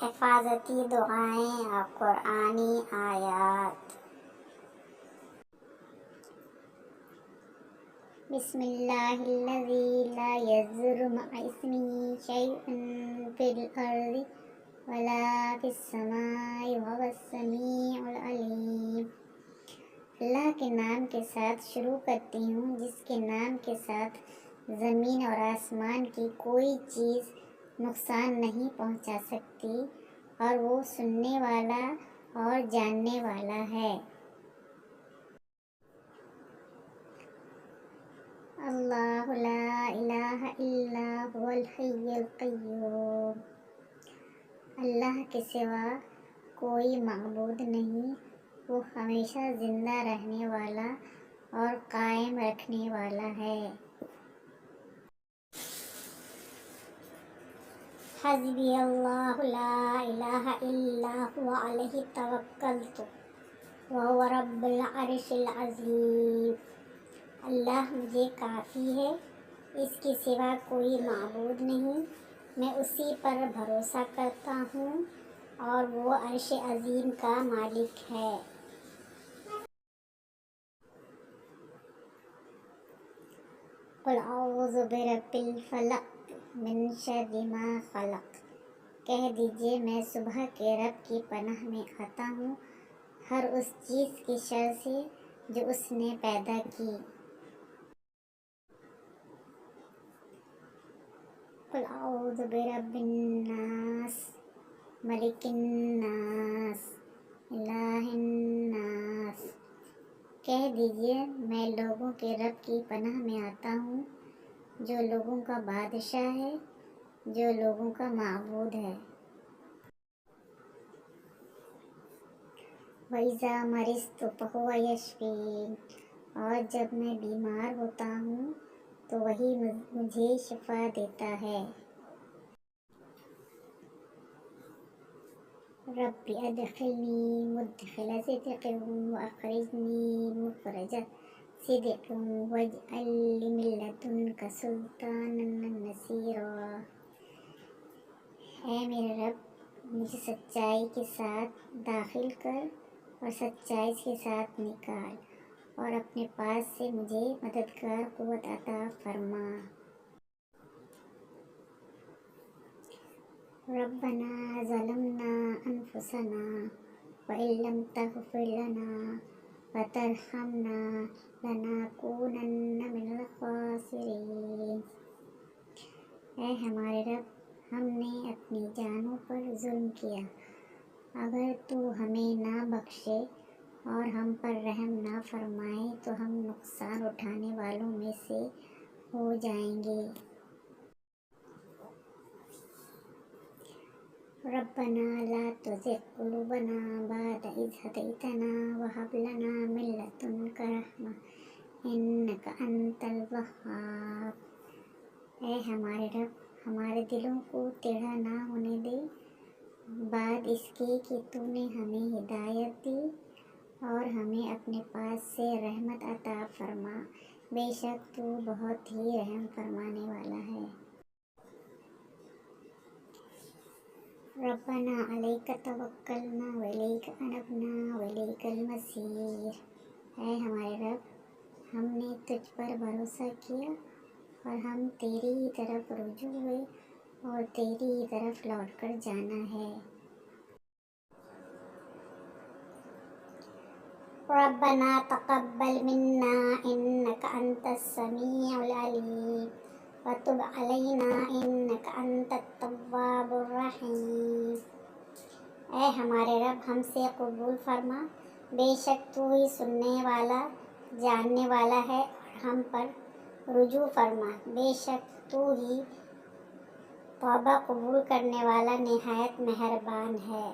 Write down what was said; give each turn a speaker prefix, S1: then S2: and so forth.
S1: حفاظتی دعائیں اور قرآنی آیات۔ بسم اللہ الذی لا یضر مع اسمہ شیء فی الارض ولا فی السماء وهو السمیع العلیم۔ اللہ کے نام کے ساتھ شروع کرتی ہوں جس کے نام کے ساتھ زمین اور آسمان کی کوئی چیز نقصان نہیں پہنچا سکتی، اور وہ سننے والا اور جاننے والا ہے۔ اللہ لا الہ الا هو الحی القیوم۔ اللہ کے سوا کوئی معبود نہیں، وہ ہمیشہ زندہ رہنے والا اور قائم رکھنے والا ہے۔ حسبی اللہ لا الہ الا هو علیہ توکلت وہو رب العرش العظیم۔ اللہ مجھے کافی ہے، اس کے سوا کوئی معبود نہیں، میں اسی پر بھروسہ کرتا ہوں اور وہ عرش عظیم کا مالک ہے۔ قل اعوذ برب الفلق من شر ما خلق۔ کہہ دیجئے میں صبح کے رب کی پناہ میں آتا ہوں ہر اس چیز کی شر سے جو اس نے پیدا کی۔ قل اعوذ برب الناس ملک الناس الہ الناس۔ کہہ دیجئے میں لوگوں کے رب کی پناہ میں آتا ہوں جو لوگوں کا بادشاہ ہے، جو لوگوں کا معبود ہے۔ وَإِذَا مَرِضْتُ فَهُوَ يَشْفِينِ۔ اور جب میں بیمار ہوتا ہوں تو وہی مجھے شفا دیتا ہے۔ رب ادخلنی مدخل صدق واخرجنی مخرج صدق واجعل لی من لدنک سلطانا نصیرا۔ اے میرے رب، مجھے سچائی کے ساتھ داخل کر اور سچائی کے ساتھ نکال، اور اپنے پاس سے مجھے مددگار قوت عطا فرما۔ ربنا ظلمنا انفسنا وان لم تغفر لنا وترحمنا لنکونن من الخاسرین۔ اے ہمارے رب، ہم نے اپنی جانوں پر ظلم کیا، اگر تو ہمیں نہ بخشے اور ہم پر رحم نہ فرمائے تو ہم نقصان اٹھانے والوں میں سے ہو جائیں گے۔ ربنا لا تزغ قلوبنا بعد إذ هديتنا وهب لنا من لدنك رحمة إنك أنت الوهاب۔ اے ہمارے رب، ہمارے دلوں کو ٹیڑھا نہ ہونے دے بعد اس کے کہ تو نے ہمیں ہدایت دی، اور ہمیں اپنے پاس سے رحمت عطا فرما، بے شک تو بہت ہی رحم فرمانے والا ہے۔ ربنا علیک توکلنا والیک انبنا والیک المصیر۔ اے ہمارے رب، ہم نے تجھ پر بھروسہ کیا اور ہم تیری ہی طرف رجوع ہوئے اور تیری ہی طرف لوٹ کر جانا ہے۔ ربنا تقبل منا انک انت السمیع العلیم وتب علینا انک انت التواب الرحیم۔ اے ہمارے رب، ہم سے قبول فرما، بے شک تو ہی سننے والا جاننے والا ہے، اور ہم پر رجوع فرما، بے شک تو ہی توبہ قبول کرنے والا نہایت مہربان ہے۔